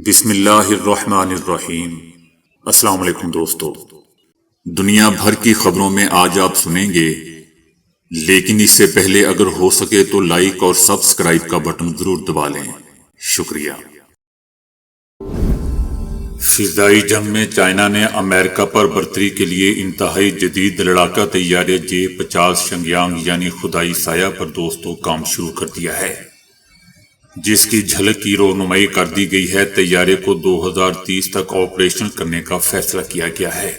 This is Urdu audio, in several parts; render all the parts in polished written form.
بسم اللہ الرحمن الرحیم۔ السلام علیکم دوستو، دنیا بھر کی خبروں میں آج آپ سنیں گے، لیکن اس سے پہلے اگر ہو سکے تو لائک اور سبسکرائب کا بٹن ضرور دبا لیں۔ شکریہ۔ فضائی جنگ میں چائنا نے امریکہ پر برتری کے لیے انتہائی جدید لڑاکا طیارے J-50 شنگیانگ یعنی خدائی سایہ پر دوستو کام شروع کر دیا ہے، جس کی جھلک کی رونمائی کر دی گئی ہے۔ طیارے کو 2030 تک آپریشن کرنے کا فیصلہ کیا گیا ہے۔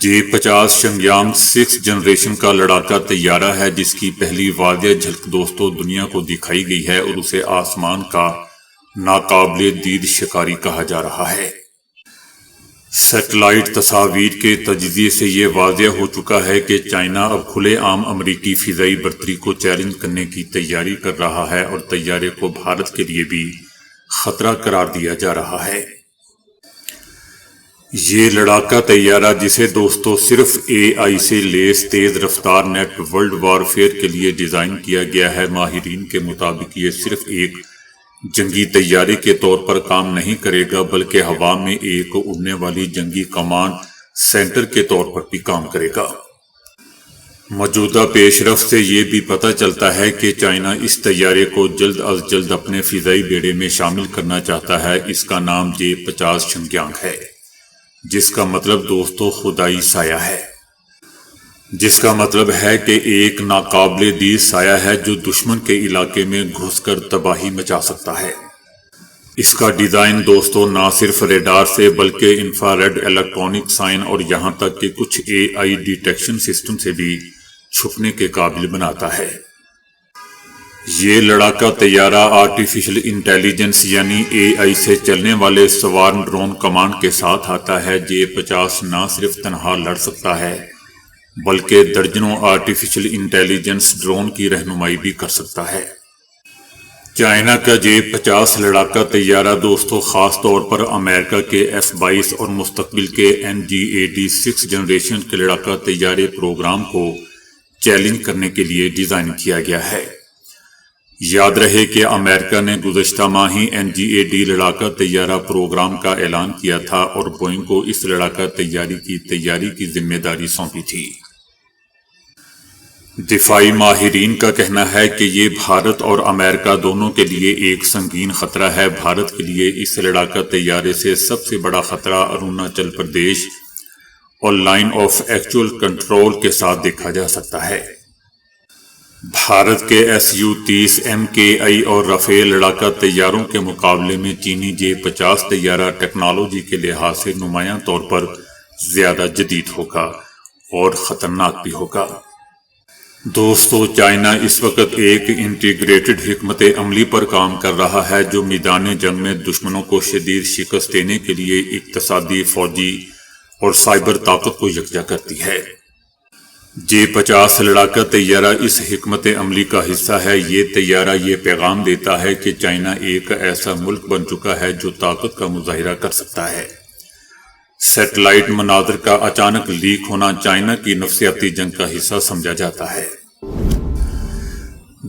J-50 شنگیانگ 6 جنریشن کا لڑاکا طیارہ ہے، جس کی پہلی واضح جھلک دوستو دنیا کو دکھائی گئی ہے اور اسے آسمان کا ناقابل دید شکاری کہا جا رہا ہے۔ سیٹلائٹ تصاویر کے تجزیے سے یہ واضح ہو چکا ہے کہ چائنا اب کھلے عام امریکی فضائی برتری کو چیلنج کرنے کی تیاری کر رہا ہے اور طیارے کو بھارت کے لیے بھی خطرہ قرار دیا جا رہا ہے۔ یہ لڑاکا طیارہ، جسے دوستو صرف AI سے لیس تیز رفتار نیٹ ورلڈ وارفیئر کے لیے ڈیزائن کیا گیا ہے، ماہرین کے مطابق یہ صرف ایک جنگی طیارے کے طور پر کام نہیں کرے گا، بلکہ ہوا میں ایک اڑنے والی جنگی کمانڈ سینٹر کے طور پر بھی کام کرے گا۔ موجودہ پیش رفت سے یہ بھی پتہ چلتا ہے کہ چائنا اس طیارے کو جلد از جلد اپنے فضائی بیڑے میں شامل کرنا چاہتا ہے۔ اس کا نام J-50 شنگیانگ ہے، جس کا مطلب دوستو خدائی سایہ ہے، جس کا مطلب ہے کہ ایک ناقابل دید سایہ ہے جو دشمن کے علاقے میں گھس کر تباہی مچا سکتا ہے۔ اس کا ڈیزائن دوستو نہ صرف ریڈار سے بلکہ انفراریڈ الیکٹرونک سائن اور یہاں تک کہ کچھ AI ڈیٹیکشن سسٹم سے بھی چھپنے کے قابل بناتا ہے۔ یہ لڑاکا طیارہ آرٹیفیشل انٹیلیجنس یعنی AI سے چلنے والے سوارم ڈرون کمانڈ کے ساتھ آتا ہے۔ J-50 نہ صرف تنہا لڑ سکتا ہے بلکہ درجنوں آرٹیفیشل انٹیلیجنس ڈرون کی رہنمائی بھی کر سکتا ہے۔ چائنا کا J-50 لڑاکا طیارہ دوستو خاص طور پر امریکہ کے F-22 اور مستقبل کے NGAD 6 جنریشن کے لڑاکا طیارے پروگرام کو چیلنج کرنے کے لیے ڈیزائن کیا گیا ہے۔ یاد رہے کہ امریکہ نے گزشتہ ماہ ہی NGAD لڑاکا طیارہ پروگرام کا اعلان کیا تھا اور بوئنگ کو اس لڑاکا طیارے کی تیاری کی ذمہ داری سونپی تھی۔ دفاعی ماہرین کا کہنا ہے کہ یہ بھارت اور امریکہ دونوں کے لیے ایک سنگین خطرہ ہے۔ بھارت کے لیے اس لڑاکا طیارے سے سب سے بڑا خطرہ اروناچل پردیش اور لائن آف ایکچوئل کنٹرول کے ساتھ دیکھا جا سکتا ہے۔ بھارت کے Su-30 MKI اور رافیل لڑاکا طیاروں کے مقابلے میں چینی J-50 طیارہ ٹیکنالوجی کے لحاظ سے نمایاں طور پر زیادہ جدید ہوگا اور خطرناک بھی ہوگا۔ دوستو چائنا اس وقت ایک انٹیگریٹڈ حکمت عملی پر کام کر رہا ہے جو میدان جنگ میں دشمنوں کو شدید شکست دینے کے لیے اقتصادی، فوجی اور سائبر طاقت کو یکجا کرتی ہے۔ J-50 لڑاکا طیارہ اس حکمت عملی کا حصہ ہے۔ یہ طیارہ یہ پیغام دیتا ہے کہ چائنا ایک ایسا ملک بن چکا ہے جو طاقت کا مظاہرہ کر سکتا ہے۔ سیٹلائٹ مناظر کا اچانک لیک ہونا چائنا کی نفسیاتی جنگ کا حصہ سمجھا جاتا ہے۔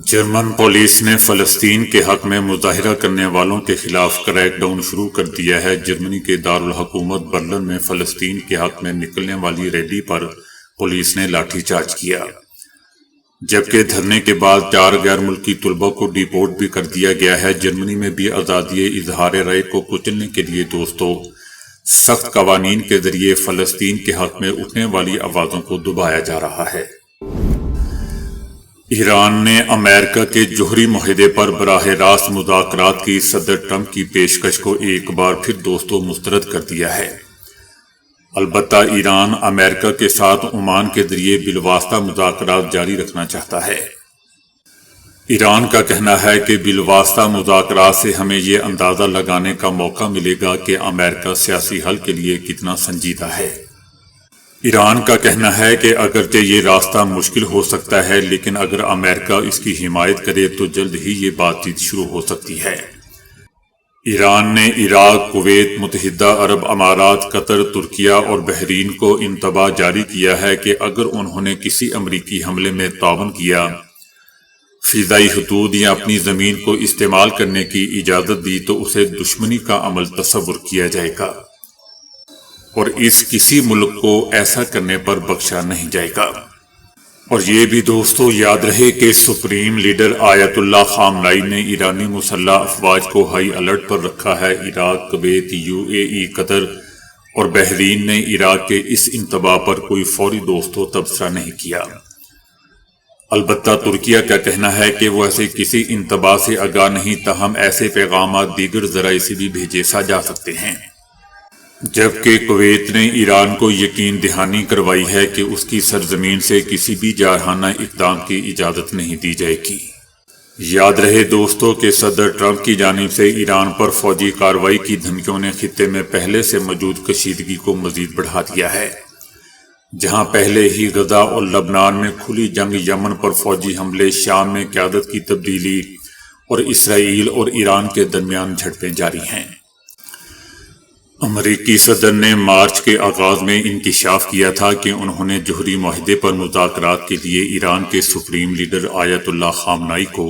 جرمن پولیس نے فلسطین کے حق میں مظاہرہ کرنے والوں کے خلاف کریک ڈاؤن شروع کر دیا ہے۔ جرمنی کے دارالحکومت برلن میں فلسطین کے حق میں نکلنے والی ریلی پر پولیس نے لاٹھی چارج کیا، جبکہ دھرنے کے بعد 4 غیر ملکی طلباء کو ڈیپورٹ بھی کر دیا گیا ہے۔ جرمنی میں بھی آزادی اظہار رائے کو کچلنے کے لیے دوستو سخت قوانین کے ذریعے فلسطین کے حق میں اٹھنے والی آوازوں کو دبایا جا رہا ہے۔ ایران نے امریکہ کے جوہری معاہدے پر براہ راست مذاکرات کی صدر ٹرمپ کی پیشکش کو ایک بار پھر دوستو مسترد کر دیا ہے۔ البتہ ایران امریکہ کے ساتھ عمان کے ذریعے بالواسطہ مذاکرات جاری رکھنا چاہتا ہے۔ ایران کا کہنا ہے کہ بالواسطہ مذاکرات سے ہمیں یہ اندازہ لگانے کا موقع ملے گا کہ امریکہ سیاسی حل کے لیے کتنا سنجیدہ ہے۔ ایران کا کہنا ہے کہ اگرچہ یہ راستہ مشکل ہو سکتا ہے، لیکن اگر امریکہ اس کی حمایت کرے تو جلد ہی یہ بات چیت شروع ہو سکتی ہے۔ ایران نے عراق، کویت، متحدہ عرب امارات، قطر، ترکیہ اور بحرین کو انتباہ جاری کیا ہے کہ اگر انہوں نے کسی امریکی حملے میں تعاون کیا فضائی حدود یا اپنی زمین کو استعمال کرنے کی اجازت دی تو اسے دشمنی کا عمل تصور کیا جائے گا اور اس کسی ملک کو ایسا کرنے پر بخشا نہیں جائے گا۔ اور یہ بھی دوستو یاد رہے کہ سپریم لیڈر آیت اللہ خامنائی نے ایرانی مسلح افواج کو ہائی الرٹ پر رکھا ہے۔ عراق، کویت، UAE، قطر اور بحرین نے عراق کے اس انتباہ پر کوئی فوری دوستو تبصرہ نہیں کیا۔ البتہ ترکیہ کا کہنا ہے کہ وہ ایسے کسی انتباہ سے آگاہ نہیں، تاہم ایسے پیغامات دیگر ذرائع سے بھی بھیجے جا سکتے ہیں۔ جبکہ کویت نے ایران کو یقین دہانی کروائی ہے کہ اس کی سرزمین سے کسی بھی جارحانہ اقدام کی اجازت نہیں دی جائے گی۔ یاد رہے دوستو کہ صدر ٹرمپ کی جانب سے ایران پر فوجی کارروائی کی دھمکیوں نے خطے میں پہلے سے موجود کشیدگی کو مزید بڑھا دیا ہے، جہاں پہلے ہی غزہ اور لبنان میں کھلی جنگ، یمن پر فوجی حملے، شام میں قیادت کی تبدیلی اور اسرائیل اور ایران کے درمیان جھڑپیں جاری ہیں۔ امریکی صدر نے مارچ کے آغاز میں انکشاف کیا تھا کہ انہوں نے جوہری معاہدے پر مذاکرات کے لیے ایران کے سپریم لیڈر آیت اللہ خامنائی کو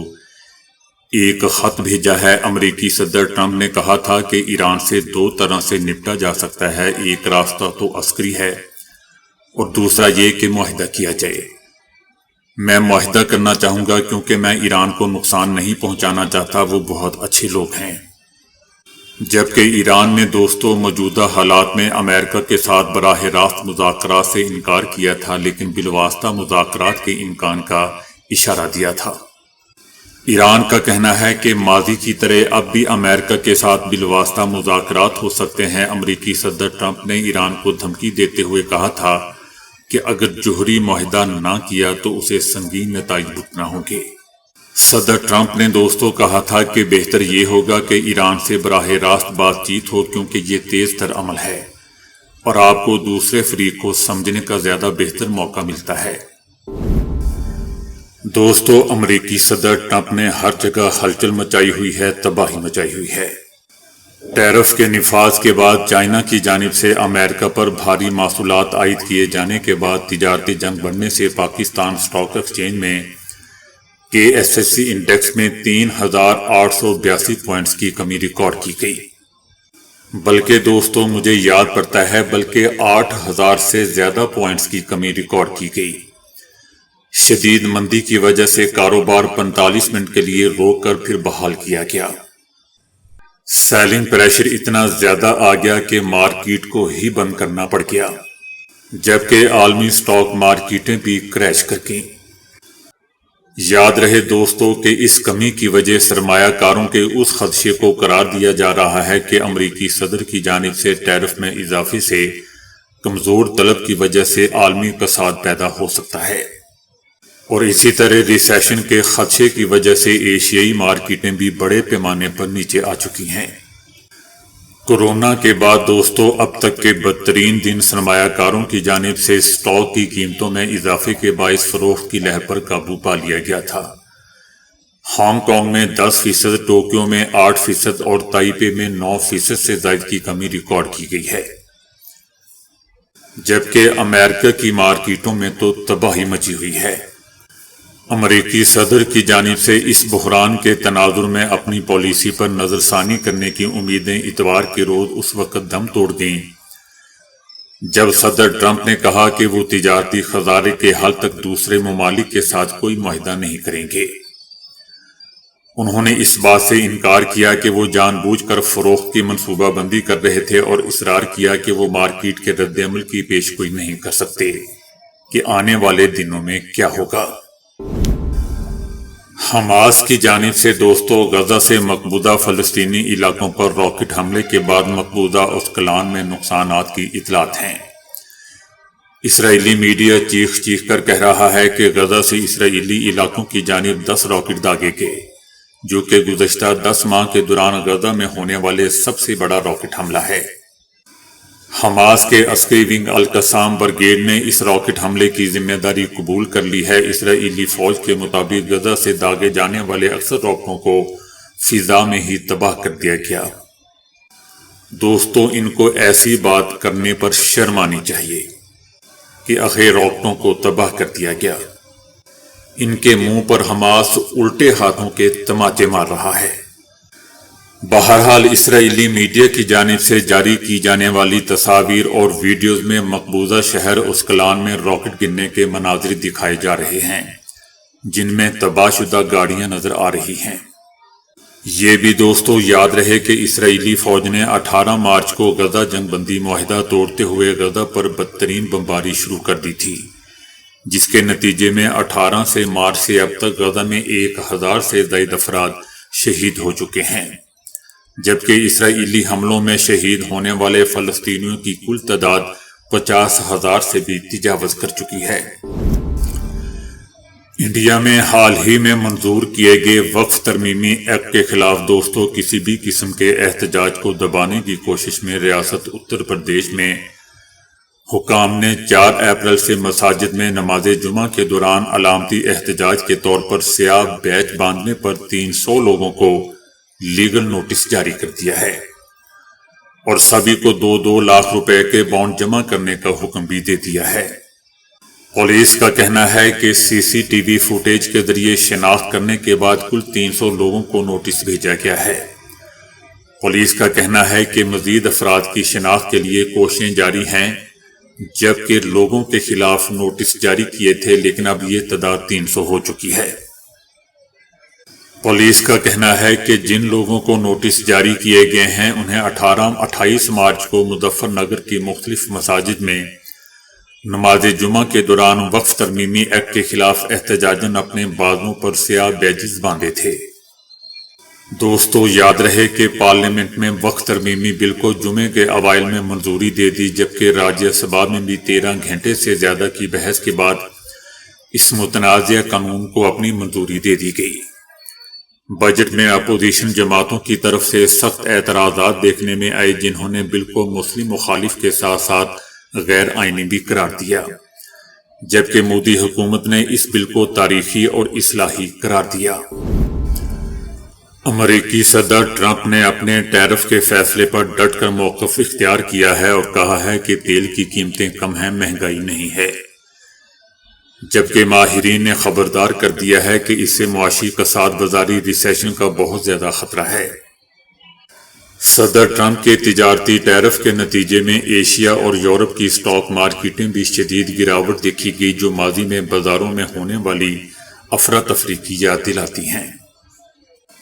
ایک خط بھیجا ہے۔ امریکی صدر ٹرمپ نے کہا تھا کہ ایران سے دو طرح سے نپٹا جا سکتا ہے، ایک راستہ تو عسکری ہے اور دوسرا یہ کہ معاہدہ کیا جائے۔ میں معاہدہ کرنا چاہوں گا کیونکہ میں ایران کو نقصان نہیں پہنچانا چاہتا، وہ بہت اچھے لوگ ہیں۔ جبکہ ایران نے دوستو موجودہ حالات میں امریکہ کے ساتھ براہ راست مذاکرات سے انکار کیا تھا، لیکن بالواسطہ مذاکرات کے امکان کا اشارہ دیا تھا۔ ایران کا کہنا ہے کہ ماضی کی طرح اب بھی امریکہ کے ساتھ بالواسطہ مذاکرات ہو سکتے ہیں۔ امریکی صدر ٹرمپ نے ایران کو دھمکی دیتے ہوئے کہا تھا کہ اگر جوہری معاہدہ نہ کیا تو اسے سنگین نتائج بھگتنا ہوں گے۔ صدر ٹرمپ نے دوستو کہا تھا کہ بہتر یہ ہوگا کہ ایران سے براہ راست بات چیت ہو، کیونکہ یہ تیز تر عمل ہے اور آپ کو دوسرے فریق کو سمجھنے کا زیادہ بہتر موقع ملتا ہے۔ دوستو امریکی صدر ٹرمپ نے ہر جگہ ہلچل مچائی ہوئی ہے، تباہی مچائی ہوئی ہے۔ ٹیرف کے نفاذ کے بعد چائنا کی جانب سے امریکہ پر بھاری محصولات عائد کیے جانے کے بعد تجارتی جنگ بڑھنے سے پاکستان اسٹاک ایکسچینج میں KSFC انڈیکس میں 3882 پوائنٹس کی کمی ریکارڈ کی گئی، بلکہ دوستو مجھے یاد پڑتا ہے بلکہ 8000 سے زیادہ پوائنٹس کی کمی ریکارڈ کی گئی۔ شدید مندی کی وجہ سے کاروبار 45 منٹ کے لیے روک کر پھر بحال کیا گیا۔ سیلنگ پریشر اتنا زیادہ آ گیا کہ مارکیٹ کو ہی بند کرنا پڑ گیا، جبکہ عالمی سٹاک مارکیٹیں بھی کریش کر گئیں۔ یاد رہے دوستو کہ اس کمی کی وجہ سرمایہ کاروں کے اس خدشے کو قرار دیا جا رہا ہے کہ امریکی صدر کی جانب سے ٹیرف میں اضافے سے کمزور طلب کی وجہ سے عالمی کساد پیدا ہو سکتا ہے، اور اسی طرح ریسیشن کے خدشے کی وجہ سے ایشیائی مارکیٹیں بھی بڑے پیمانے پر نیچے آ چکی ہیں۔ کورونا کے بعد دوستو اب تک کے بدترین دن سرمایہ کاروں کی جانب سے سٹاک کی قیمتوں میں اضافے کے باعث فروخت کی لہر پر قابو پا لیا گیا تھا۔ ہانگ کانگ میں 10%، ٹوکیو میں 8% اور تائپے میں 9% سے زائد کی کمی ریکارڈ کی گئی ہے، جبکہ امریکہ کی مارکیٹوں میں تو تباہی مچی ہوئی ہے۔ امریکی صدر کی جانب سے اس بحران کے تناظر میں اپنی پالیسی پر نظر ثانی کرنے کی امیدیں اتوار کے روز اس وقت دم توڑ گئیں جب صدر ٹرمپ نے کہا کہ وہ تجارتی خسارے کے حل تک دوسرے ممالک کے ساتھ کوئی معاہدہ نہیں کریں گے۔ انہوں نے اس بات سے انکار کیا کہ وہ جان بوجھ کر فروخت کی منصوبہ بندی کر رہے تھے اور اصرار کیا کہ وہ مارکیٹ کے رد عمل کی پیشگوئی نہیں کر سکتے کہ آنے والے دنوں میں کیا ہوگا۔ حماس کی جانب سے دوستو غزہ سے مقبوضہ فلسطینی علاقوں پر راکٹ حملے کے بعد مقبوضہ اسکلان میں نقصانات کی اطلاعات ہیں۔ اسرائیلی میڈیا چیخ کر کہہ رہا ہے کہ غزہ سے اسرائیلی علاقوں کی جانب 10 راکٹ داغے گئے، جو کہ گزشتہ 10 ماہ کے دوران غزہ میں ہونے والے سب سے بڑا راکٹ حملہ ہے۔ حماس کے عسکری ونگ القسام بریگیڈ نے اس راکٹ حملے کی ذمہ داری قبول کر لی ہے۔ اسرائیلی فوج کے مطابق غزہ سے داغے جانے والے اکثر راکٹوں کو فضا میں ہی تباہ کر دیا گیا۔ دوستو ان کو ایسی بات کرنے پر شرم آنی چاہیے کہ آخر راکٹوں کو تباہ کر دیا گیا۔ ان کے منہ پر حماس الٹے ہاتھوں کے تماچے مار رہا ہے۔ بہرحال اسرائیلی میڈیا کی جانب سے جاری کی جانے والی تصاویر اور ویڈیوز میں مقبوضہ شہر اسکلان میں راکٹ گرنے کے مناظر دکھائے جا رہے ہیں، جن میں تباہ شدہ گاڑیاں نظر آ رہی ہیں۔ یہ بھی دوستو یاد رہے کہ اسرائیلی فوج نے 18 مارچ کو غزہ جنگ بندی معاہدہ توڑتے ہوئے غزہ پر بدترین بمباری شروع کر دی تھی، جس کے نتیجے میں 18 سے مارچ سے اب تک غزہ میں 1000 سے زائد افراد شہید ہو چکے ہیں، جبکہ اسرائیلی حملوں میں شہید ہونے والے فلسطینیوں کی کل تعداد 50,000 سے بھی تجاوز کر چکی ہے۔ انڈیا میں حال ہی میں منظور کیے گئے وقف ترمیمی ایکٹ کے خلاف دوستو کسی بھی قسم کے احتجاج کو دبانے کی کوشش میں ریاست اتر پردیش میں حکام نے 4 اپریل سے مساجد میں نماز جمعہ کے دوران علامتی احتجاج کے طور پر سیاہ بیچ باندھنے پر 300 لوگوں کو لیگل نوٹس جاری کر دیا ہے اور سبھی کو 2-2 لاکھ روپے کے بانڈ جمع کرنے کا حکم بھی دے دیا ہے۔ پولیس کا کہنا ہے کہ CCTV فوٹیج کے ذریعے شناخت کرنے کے بعد کل 300 لوگوں کو نوٹس بھیجا گیا ہے۔ پولیس کا کہنا ہے کہ مزید افراد کی شناخت کے لیے کوششیں جاری ہیں، جبکہ لوگوں کے خلاف نوٹس جاری کیے تھے لیکن اب یہ تعداد 300 ہو چکی ہے۔ پولیس کا کہنا ہے کہ جن لوگوں کو نوٹس جاری کیے گئے ہیں انہیں 28 مارچ کو مظفر نگر کی مختلف مساجد میں نماز جمعہ کے دوران وقف ترمیمی ایکٹ کے خلاف احتجاجاً اپنے بازوں پر سیاہ بیجز باندھے تھے۔ دوستو یاد رہے کہ پارلیمنٹ میں وقف ترمیمی بل کو جمعے کے اوائل میں منظوری دے دی، جبکہ راجیہ سبھا میں بھی 13 گھنٹے سے زیادہ کی بحث کے بعد اس متنازع قانون کو اپنی منظوری دے دی گئی۔ بجٹ میں اپوزیشن جماعتوں کی طرف سے سخت اعتراضات دیکھنے میں آئے، جنہوں نے بل کو مسلم مخالف کے ساتھ ساتھ غیر آئینی بھی قرار دیا، جبکہ مودی حکومت نے اس بل کو تاریخی اور اصلاحی قرار دیا۔ امریکی صدر ٹرمپ نے اپنے ٹیرف کے فیصلے پر ڈٹ کر موقف اختیار کیا ہے اور کہا ہے کہ تیل کی قیمتیں کم ہیں، مہنگائی نہیں ہے، جبکہ ماہرین نے خبردار کر دیا ہے کہ اس سے معاشی کساد بازاری ریسیشن کا بہت زیادہ خطرہ ہے۔ صدر ٹرمپ کے تجارتی ٹیرف کے نتیجے میں ایشیا اور یورپ کی اسٹاک مارکیٹیں بھی شدید گراوٹ دیکھی گئی، جو ماضی میں بازاروں میں ہونے والی افراتفری کی یاد دلاتی ہیں۔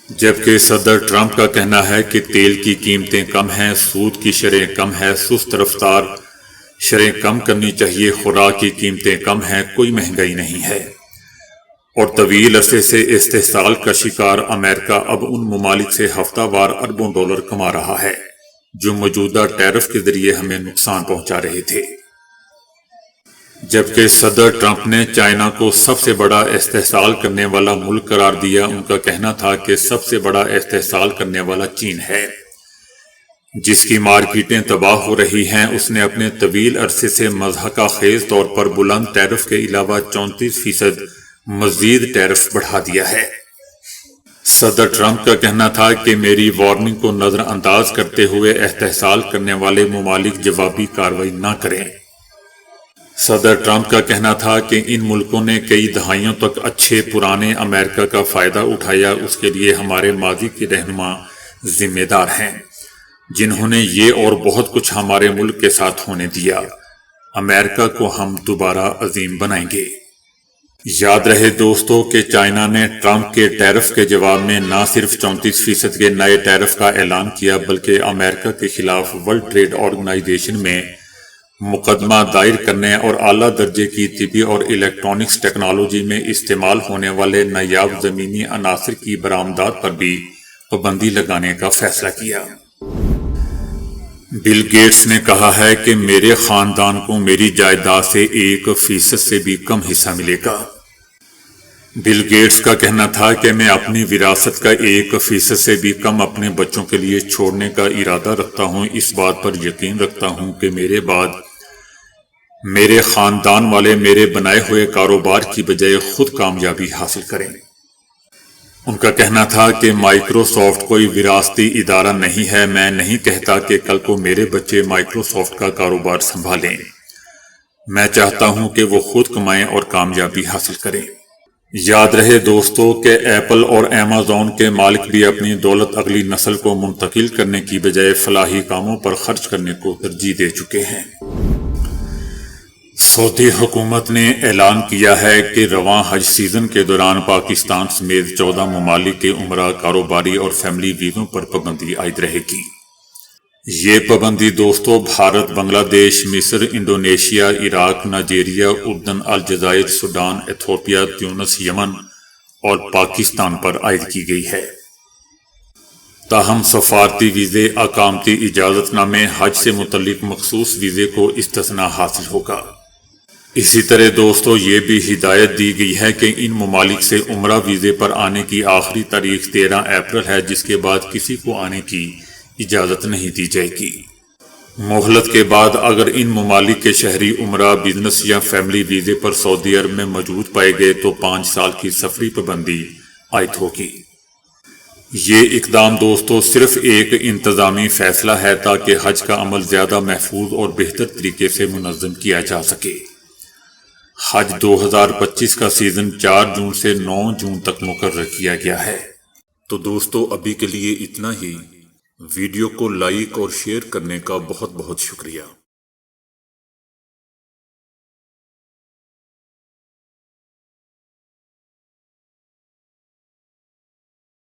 جبکہ صدر ٹرمپ کا کہنا ہے کہ تیل کی قیمتیں کم ہیں، سود کی شرح کم ہے، سست رفتار شرح کم کرنی چاہیے، خوراک کی قیمتیں کم ہیں، کوئی مہنگائی نہیں ہے، اور طویل عرصے سے استحصال کا شکار امریکہ اب ان ممالک سے ہفتہ وار اربوں ڈالر کما رہا ہے جو موجودہ ٹیرف کے ذریعے ہمیں نقصان پہنچا رہے تھے۔ جبکہ صدر ٹرمپ نے چائنا کو سب سے بڑا استحصال کرنے والا ملک قرار دیا، ان کا کہنا تھا کہ سب سے بڑا استحصال کرنے والا چین ہے، جس کی مارکیٹیں تباہ ہو رہی ہیں۔ اس نے اپنے طویل عرصے سے مضحکہ خیز طور پر بلند ٹیرف کے علاوہ 34% مزید ٹیرف بڑھا دیا ہے۔ صدر ٹرمپ کا کہنا تھا کہ میری وارننگ کو نظر انداز کرتے ہوئے استحصال کرنے والے ممالک جوابی کارروائی نہ کریں۔ صدر ٹرمپ کا کہنا تھا کہ ان ملکوں نے کئی دہائیوں تک اچھے پرانے امریکہ کا فائدہ اٹھایا، اس کے لیے ہمارے ماضی کے رہنما ذمہ دار ہیں، جنہوں نے یہ اور بہت کچھ ہمارے ملک کے ساتھ ہونے دیا۔ امریکہ کو ہم دوبارہ عظیم بنائیں گے۔ یاد رہے دوستو کہ چائنا نے ٹرمپ کے ٹیرف کے جواب میں نہ صرف 34% کے نئے ٹیرف کا اعلان کیا، بلکہ امریکہ کے خلاف ورلڈ ٹریڈ آرگنائزیشن میں مقدمہ دائر کرنے اور اعلیٰ درجے کی طبی اور الیکٹرانکس ٹیکنالوجی میں استعمال ہونے والے نایاب زمینی عناصر کی برآمدات پر بھی پابندی لگانے کا فیصلہ کیا۔ بل گیٹس نے کہا ہے کہ میرے خاندان کو میری جائیداد سے 1% سے بھی کم حصہ ملے گا۔ بل گیٹس کا کہنا تھا کہ میں اپنی وراثت کا 1% سے بھی کم اپنے بچوں کے لیے چھوڑنے کا ارادہ رکھتا ہوں۔ اس بات پر یقین رکھتا ہوں کہ میرے بعد میرے خاندان والے میرے بنائے ہوئے کاروبار کی بجائے خود کامیابی حاصل کریں۔ ان کا کہنا تھا کہ مائیکروسافٹ کوئی وراثتی ادارہ نہیں ہے، میں نہیں کہتا کہ کل کو میرے بچے مائیکروسافٹ کا کاروبار سنبھالیں، میں چاہتا ہوں کہ وہ خود کمائیں اور کامیابی حاصل کریں۔ یاد رہے دوستو کہ ایپل اور ایمیزون کے مالک بھی اپنی دولت اگلی نسل کو منتقل کرنے کی بجائے فلاحی کاموں پر خرچ کرنے کو ترجیح دے چکے ہیں۔ سعودی حکومت نے اعلان کیا ہے کہ رواں حج سیزن کے دوران پاکستان سمیت 14 ممالک کے عمرہ، کاروباری اور فیملی ویزوں پر پابندی عائد رہے گی۔ یہ پابندی دوستو بھارت، بنگلہ دیش، مصر، انڈونیشیا، عراق، نائجیریا، اردن، الجزائر، سوڈان، ایتھوپیا، تیونس، یمن اور پاکستان پر عائد کی گئی ہے۔ تاہم سفارتی ویزے، اقامتی اجازت نامے، حج سے متعلق مخصوص ویزے کو استثناء حاصل ہوگا۔ اسی طرح دوستو یہ بھی ہدایت دی گئی ہے کہ ان ممالک سے عمرہ ویزے پر آنے کی آخری تاریخ 13 اپریل ہے، جس کے بعد کسی کو آنے کی اجازت نہیں دی جائے گی۔ مہلت کے بعد اگر ان ممالک کے شہری عمرہ، بزنس یا فیملی ویزے پر سعودی عرب میں موجود پائے گئے تو 5 سال کی سفری پابندی عائد ہوگی۔ یہ اقدام دوستو صرف ایک انتظامی فیصلہ ہے تاکہ حج کا عمل زیادہ محفوظ اور بہتر طریقے سے منظم کیا جا سکے۔ حج 2025 کا سیزن 4 جون سے 9 جون تک مقرر کیا گیا ہے۔ تو دوستو ابھی کے لیے اتنا ہی۔ ویڈیو کو لائک اور شیئر کرنے کا بہت بہت شکریہ۔